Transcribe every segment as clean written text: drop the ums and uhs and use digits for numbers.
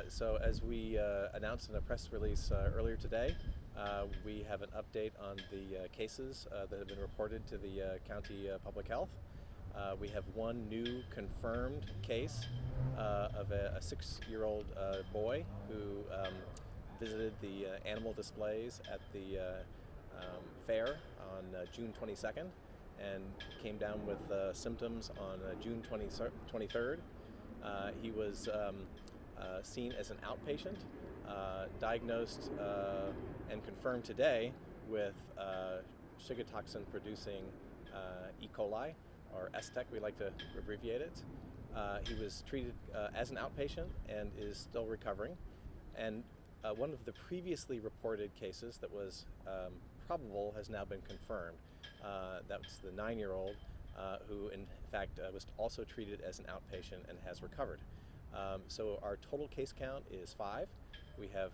So as we announced in a press release earlier today, we have an update on the cases that have been reported to the county public health. We have one new confirmed case of a 6-year-old boy who visited the animal displays at the fair on June 22nd and came down with symptoms on June 23rd. He was seen as an outpatient, diagnosed and confirmed today with Shiga-toxin-producing E. coli, or STEC, we like to abbreviate it. He was treated as an outpatient and is still recovering. And one of the previously reported cases that was probable has now been confirmed. That was the 9-year-old who in fact was also treated as an outpatient and has recovered. So our total case count is 5. We have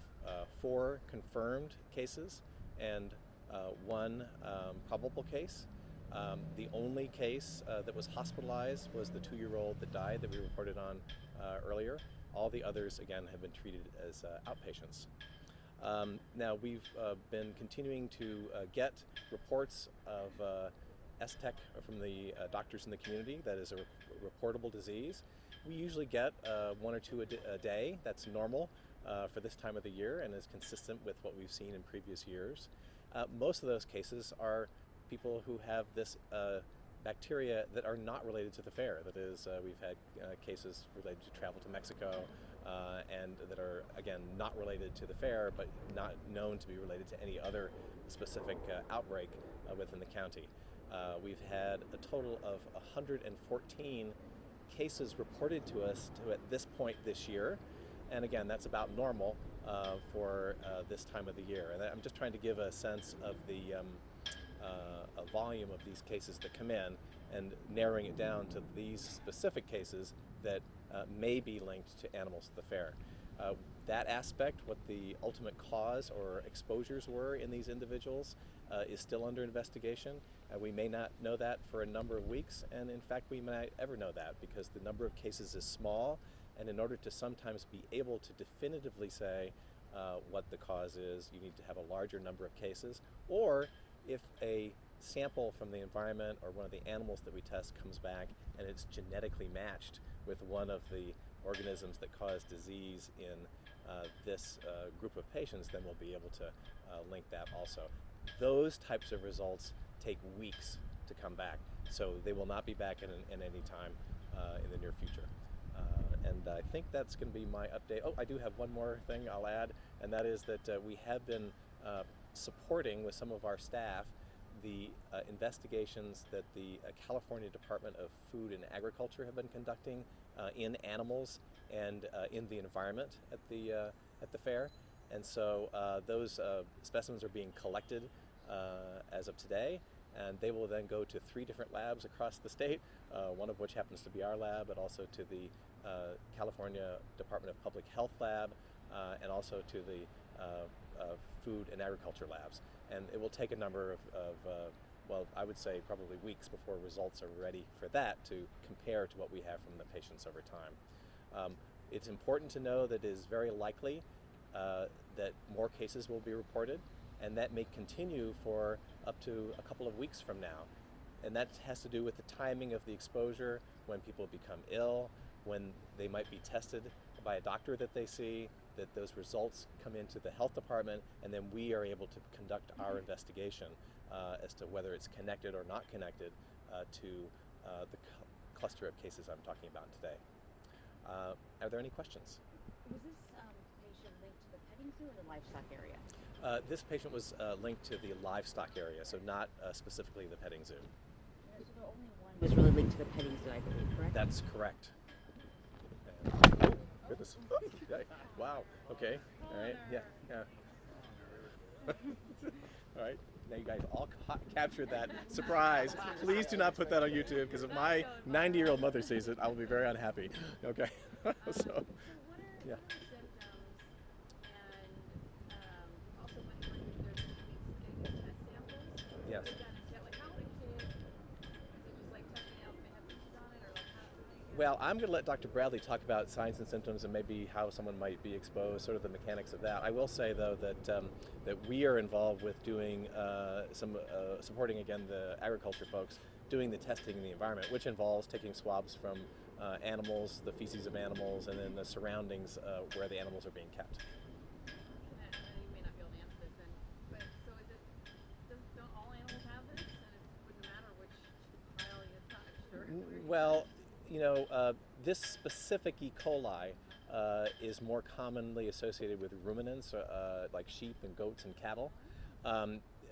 4 confirmed cases and 1 probable case. The only case that was hospitalized was the 2-year-old that died that we reported on earlier. All the others, again, have been treated as outpatients. Now, we've been continuing to get reports of STEC from the doctors in the community. That is a reportable disease. We usually get 1 or 2 a day. That's normal for this time of the year and is consistent with what we've seen in previous years. Most of those cases are people who have this bacteria that are not related to the fair. That is, we've had cases related to travel to Mexico and that are, again, not related to the fair, but not known to be related to any other specific outbreak within the county. We've had a total of 114 cases reported to us at this point this year. And again, that's about normal for this time of the year. And I'm just trying to give a sense of the volume of these cases that come in and narrowing it down to these specific cases that may be linked to animals at the fair. That aspect, what the ultimate cause or exposures were in these individuals, is still under investigation. We may not know that for a number of weeks, and in fact we may not ever know that because the number of cases is small, and in order to sometimes be able to definitively say what the cause is, you need to have a larger number of cases, or if a sample from the environment or one of the animals that we test comes back and it's genetically matched with one of the organisms that cause disease in this group of patients, then we'll be able to link that also. Those types of results take weeks to come back, so they will not be back in any time in the near future. And I think that's going to be my update. Oh, I do have one more thing I'll add, and that is that we have been supporting with some of our staff the investigations that the California Department of Food and Agriculture have been conducting in animals and in the environment at the fair. And so those specimens are being collected as of today, and they will then go to 3 different labs across the state, one of which happens to be our lab, but also to the California Department of Public Health lab, and also to the food and agriculture labs. And it will take a number of well, I would say probably weeks before results are ready for that to compare to what we have from the patients over time. It's important to know that it is very likely that more cases will be reported, and that may continue for up to a couple of weeks from now. And that has to do with the timing of the exposure, when people become ill, when they might be tested by a doctor that they see, that those results come into the health department, and then we are able to conduct our investigation as to whether it's connected or not connected to the cluster of cases I'm talking about today. Are there any questions? Was this patient linked to the petting zoo or the livestock area? This patient was linked to the livestock area, so not specifically the petting zoo. So the only one was really linked to the petting zoo, I believe, correct? That's correct. Goodness. Wow. Okay. All right. Yeah. All right. Now you guys all captured that surprise. Please do not put that on YouTube, because if my 90-year-old mother sees it, I will be very unhappy. Okay. So, yeah. Yes. Well, I'm going to let Dr. Bradley talk about signs and symptoms and maybe how someone might be exposed, sort of the mechanics of that. I will say, though, that we are involved with doing supporting, again, the agriculture folks, doing the testing in the environment, which involves taking swabs from animals, the feces of animals, and then the surroundings where the animals are being kept. And you may not be able to answer this, but so don't all animals have this, and it wouldn't matter which pile you touched? Well, this specific E. coli is more commonly associated with ruminants, like sheep and goats and cattle.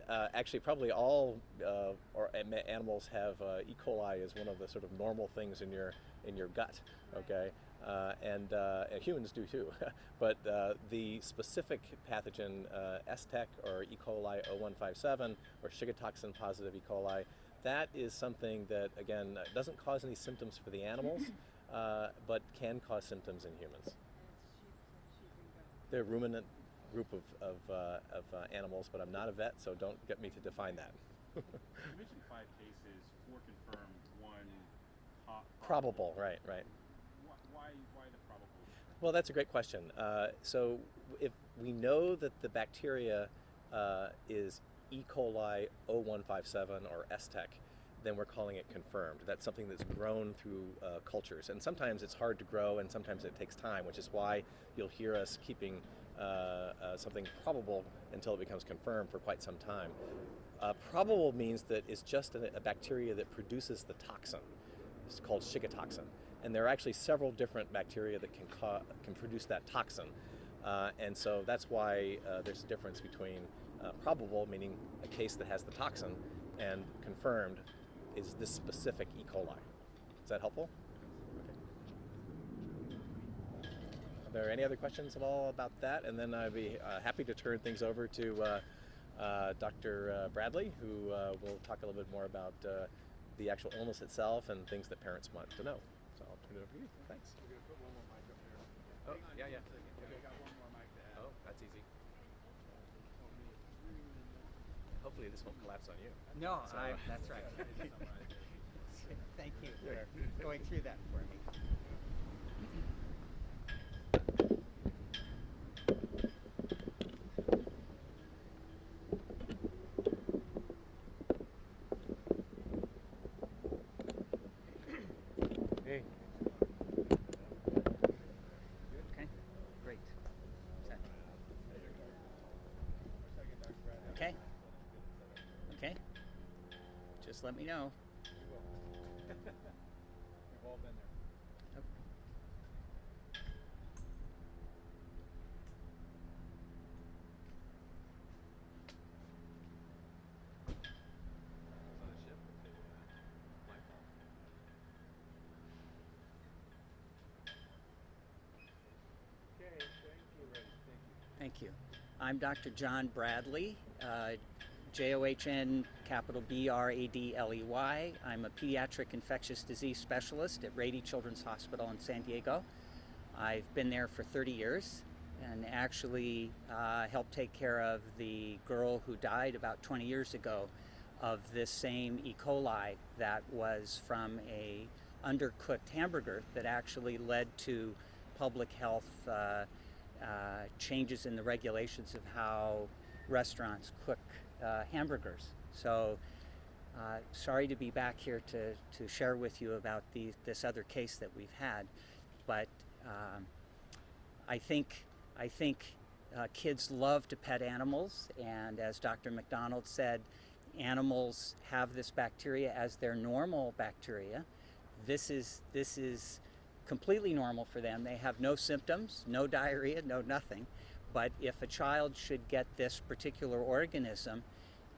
Actually, probably all animals have E. coli as one of the sort of normal things in your gut. Okay, and humans do too. But the specific pathogen STEC or E. coli 0157 or Shiga-toxin-positive E. coli, that is something that, again, doesn't cause any symptoms for the animals, but can cause symptoms in humans. They're a ruminant group of animals, but I'm not a vet, so don't get me to define that. You mentioned 5 cases, 4 confirmed, 1 probable, right. Why the probable? Well, that's a great question. So if we know that the bacteria is E. coli 0157 or STEC, then we're calling it confirmed. That's something that's grown through cultures. And sometimes it's hard to grow and sometimes it takes time, which is why you'll hear us keeping something probable until it becomes confirmed for quite some time. Probable means that it's just a bacteria that produces the toxin. It's called Shiga-toxin. And there are actually several different bacteria that can produce that toxin. And so that's why there's a difference between probable, meaning a case that has the toxin, and confirmed is this specific E. coli. Is that helpful? Okay. Are there any other questions at all about that? And then I'd be happy to turn things over to Dr. Bradley, who will talk a little bit more about the actual illness itself and things that parents want to know. So I'll turn it over to you. Thanks. We're going to put one more mic up there. Oh, yeah. Okay, got one more mic to add. Oh, that's easy. Hopefully this won't collapse on you. No, So- that's right. Thank you for going through that for me. Hey. Okay, great. Set. Okay. Okay. Just let me know. We've all been there. Okay, thank you, Reggie. Thank you. Thank you. I'm Dr. John Bradley, John capital Bradley. I'm a pediatric infectious disease specialist at Rady Children's Hospital in San Diego. I've been there for 30 years and actually helped take care of the girl who died about 20 years ago of this same E. coli that was from a undercooked hamburger that actually led to public health changes in the regulations of how restaurants cook hamburgers. So sorry to be back here to share with you about this other case that we've had, but I think kids love to pet animals, and as Dr. McDonald said, animals have this bacteria as their normal bacteria. This is completely normal for them. They have no symptoms, no diarrhea, no nothing. But if a child should get this particular organism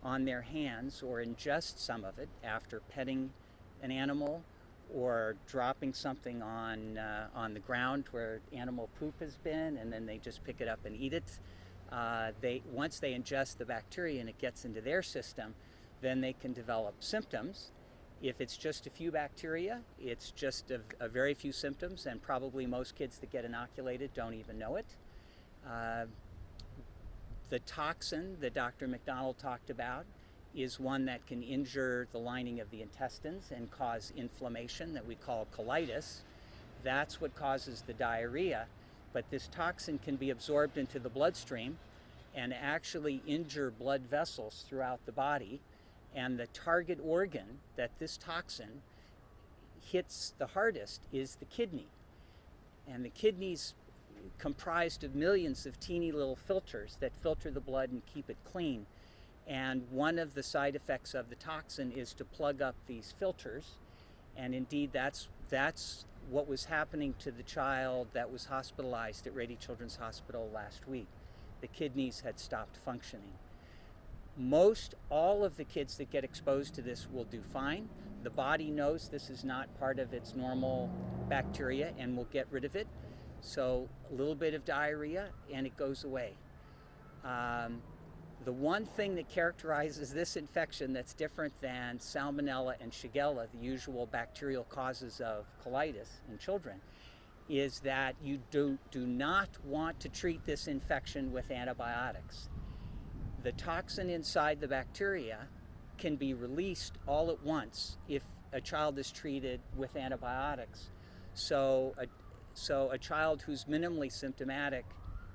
on their hands or ingest some of it after petting an animal or dropping something on the ground where animal poop has been, and then they just pick it up and eat it, once they ingest the bacteria and it gets into their system, then they can develop symptoms. If it's just a few bacteria, it's just a very few symptoms, and probably most kids that get inoculated don't even know it. The toxin that Dr. McDonald talked about is one that can injure the lining of the intestines and cause inflammation that we call colitis. That's what causes the diarrhea. But this toxin can be absorbed into the bloodstream and actually injure blood vessels throughout the body. And the target organ that this toxin hits the hardest is the kidney. And the kidney's comprised of millions of teeny little filters that filter the blood and keep it clean. And one of the side effects of the toxin is to plug up these filters. And indeed, that's what was happening to the child that was hospitalized at Rady Children's Hospital last week. The kidneys had stopped functioning. Most all of the kids that get exposed to this will do fine. The body knows this is not part of its normal bacteria and will get rid of it. So a little bit of diarrhea and it goes away. The one thing that characterizes this infection that's different than Salmonella and Shigella, the usual bacterial causes of colitis in children, is that you do not want to treat this infection with antibiotics. The toxin inside the bacteria can be released all at once if a child is treated with antibiotics. So a child who's minimally symptomatic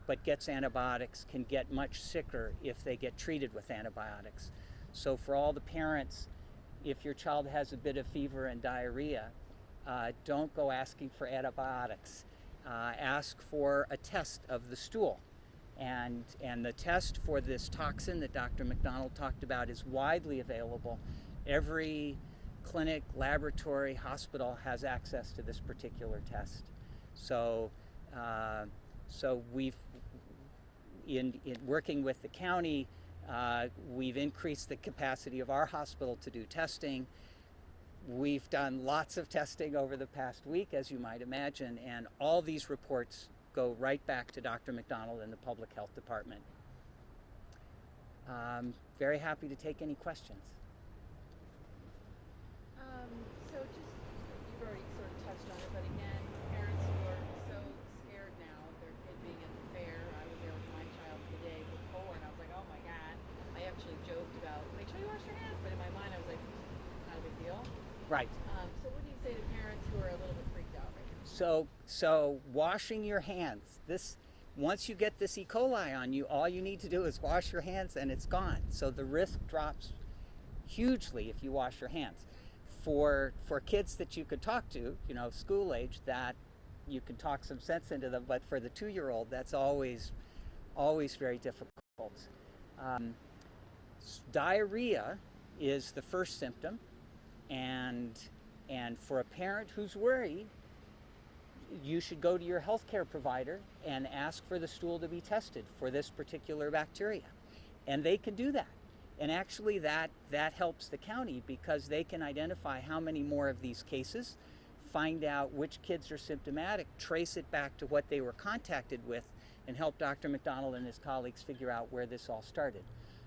but gets antibiotics can get much sicker if they get treated with antibiotics. So for all the parents, if your child has a bit of fever and diarrhea, don't go asking for antibiotics. Ask for a test of the stool. And the test for this toxin that Dr. McDonald talked about is widely available. Every clinic, laboratory, hospital has access to this particular test. So we've, in working with the county, we've increased the capacity of our hospital to do testing. We've done lots of testing over the past week, as you might imagine, and all these reports go right back to Dr. McDonald and the Public Health Department. Very happy to take any questions. So just, you've already sort of touched on it, but again, parents who are so scared now of their kid being at the fair. I was there with my child the day before, and I was like, oh my God. I actually joked about, make sure you wash your hands, but in my mind I was like, not a big deal. Right. So what do you say to parents who are a little bit freaked out right now? So washing your hands. Once you get this E. coli on you, all you need to do is wash your hands and it's gone. So the risk drops hugely if you wash your hands. For kids that you could talk to, school age, that you can talk some sense into them, but for the 2-year-old, that's always very difficult. Diarrhea is the first symptom, and for a parent who's worried, you should go to your healthcare provider and ask for the stool to be tested for this particular bacteria. And they can do that. And actually that helps the county because they can identify how many more of these cases, find out which kids are symptomatic, trace it back to what they were contacted with, and help Dr. McDonald and his colleagues figure out where this all started.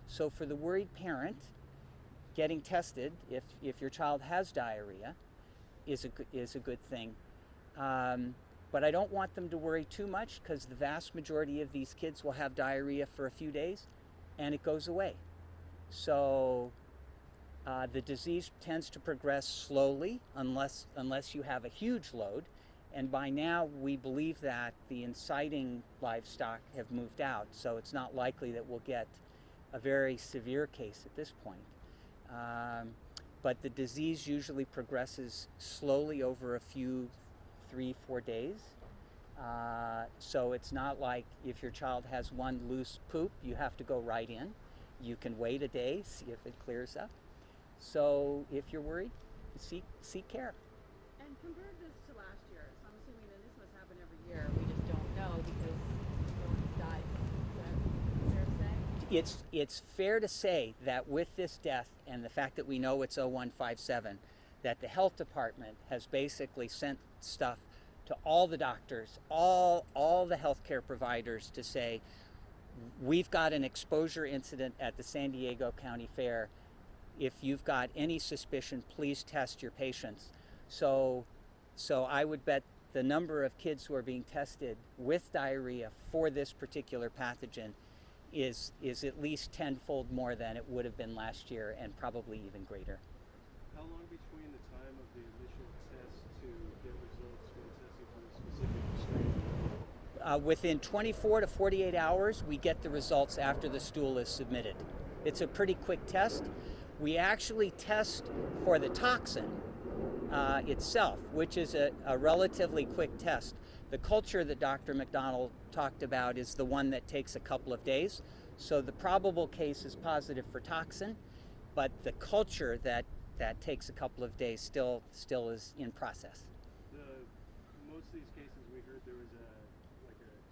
So for the worried parent, getting tested if your child has diarrhea is a good thing. But I don't want them to worry too much because the vast majority of these kids will have diarrhea for a few days and it goes away. So the disease tends to progress slowly unless you have a huge load. And by now we believe that the inciting livestock have moved out. So it's not likely that we'll get a very severe case at this point. But the disease usually progresses slowly over a few 3-4 days. So it's not like if your child has one loose poop, you have to go right in. You can wait a day, see if it clears up. So if you're worried, seek care. And compare this to last year. So I'm assuming that this must happen every year. We just don't know because no one's died. Is that fair to say? It's fair to say that with this death and the fact that we know it's 0157, that the health department has basically sent stuff to all the doctors, all the healthcare providers to say, we've got an exposure incident at the San Diego County Fair. If you've got any suspicion, please test your patients. So I would bet the number of kids who are being tested with diarrhea for this particular pathogen is at least tenfold more than it would have been last year, and probably even greater. How long between the time of the initial test to get results for the testing Within 24 to 48 hours, we get the results after the stool is submitted. It's a pretty quick test. We actually test for the toxin itself, which is a relatively quick test. The culture that Dr. McDonald talked about is the one that takes a couple of days. So the probable case is positive for toxin, but the culture that takes a couple of days still is in process. Most of these cases we heard there was a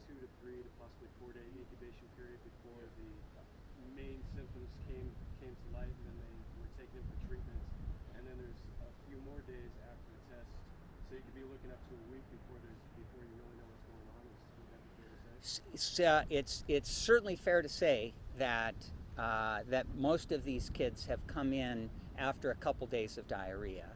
2 to 3 to possibly 4-day incubation period before the main symptoms came to light, and then they were taken in for treatment, and then there's a few more days after the test, so you could be looking up to a week before you really know what's going on. Would that be fair to say? It's certainly fair to say that that most of these kids have come in after a couple days of diarrhea.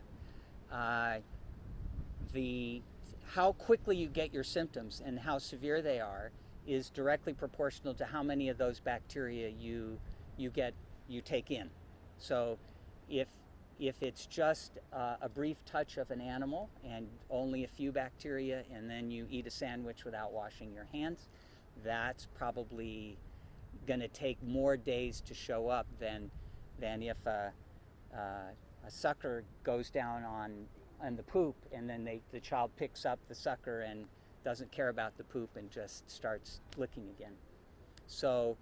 How quickly you get your symptoms and how severe they are is directly proportional to how many of those bacteria you take in. So if it's just a brief touch of an animal and only a few bacteria, and then you eat a sandwich without washing your hands, that's probably going to take more days to show up than if a sucker goes down on the poop, and then the child picks up the sucker and doesn't care about the poop and just starts licking again. So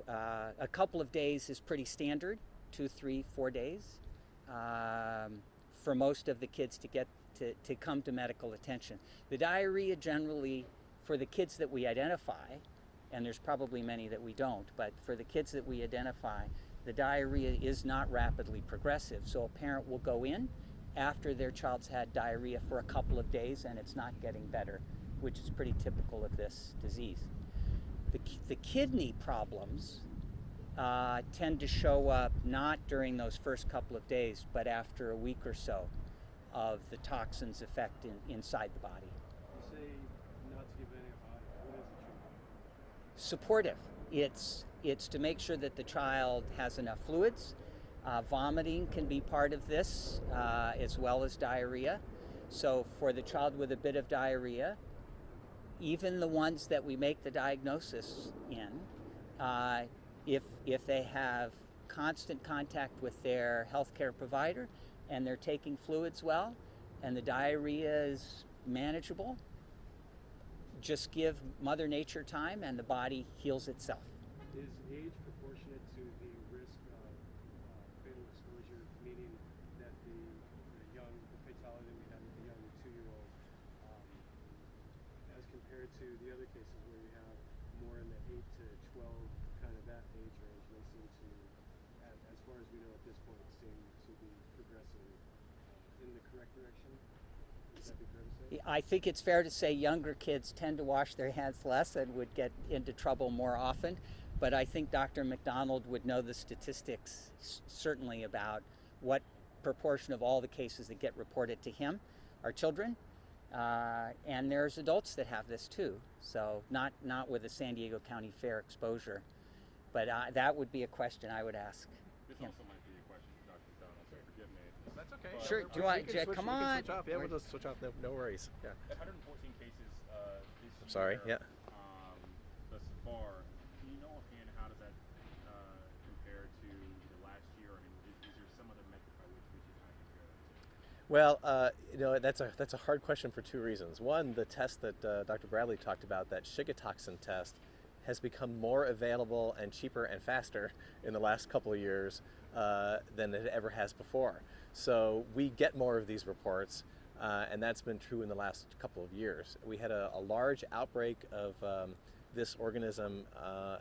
a couple of days is pretty standard, 2, 3, 4 days, for most of the kids to come to medical attention. The diarrhea generally, for the kids that we identify, and there's probably many that we don't, but for the kids that we identify, the diarrhea is not rapidly progressive. So a parent will go in after their child's had diarrhea for a couple of days and it's not getting better, which is pretty typical of this disease. The kidney problems tend to show up not during those first couple of days, but after a week or so of the toxin's effect inside the body. You say not to give antibiotics. What is the treatment? Supportive. It's to make sure that the child has enough fluids. Vomiting can be part of this, as well as diarrhea. So for the child with a bit of diarrhea, even the ones that we make the diagnosis in, if they have constant contact with their healthcare provider and they're taking fluids well and the diarrhea is manageable, just give Mother Nature time and the body heals itself. Is age proportionate to the risk of fatal exposure, meaning that the fatality we had with the young 2-year-old, as compared to the other cases where you have more in the 8 to 12, kind of that age range, they seem to, as far as we know at this point, seem to be progressing in the correct direction? Would that be fair to say? I think it's fair to say younger kids tend to wash their hands less and would get into trouble more often. But I think Dr. McDonald would know the statistics certainly about what proportion of all the cases that get reported to him are children. And there's adults that have this too. So not with a San Diego County Fair exposure. But that would be a question I would ask him. Also might be a question for Dr. McDonald, so forgive me. That's okay. Sure. Do you want, Jack, come We on. can switch off. Yeah, we'll just switch off. No worries. Yeah. At 114 cases this Sorry. year, Yeah. thus far, can you know offhand how does that compare to the last year? I mean, is there some other metric by which we can kind of compare that to? Well, that's a hard question for 2 reasons. One, the test that Dr. Bradley talked about, that Shiga-toxin test, has become more available and cheaper and faster in the last couple of years than it ever has before. So we get more of these reports, and that's been true in the last couple of years. We had a large outbreak of this organism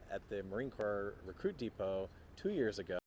at the Marine Corps Recruit Depot 2 years ago.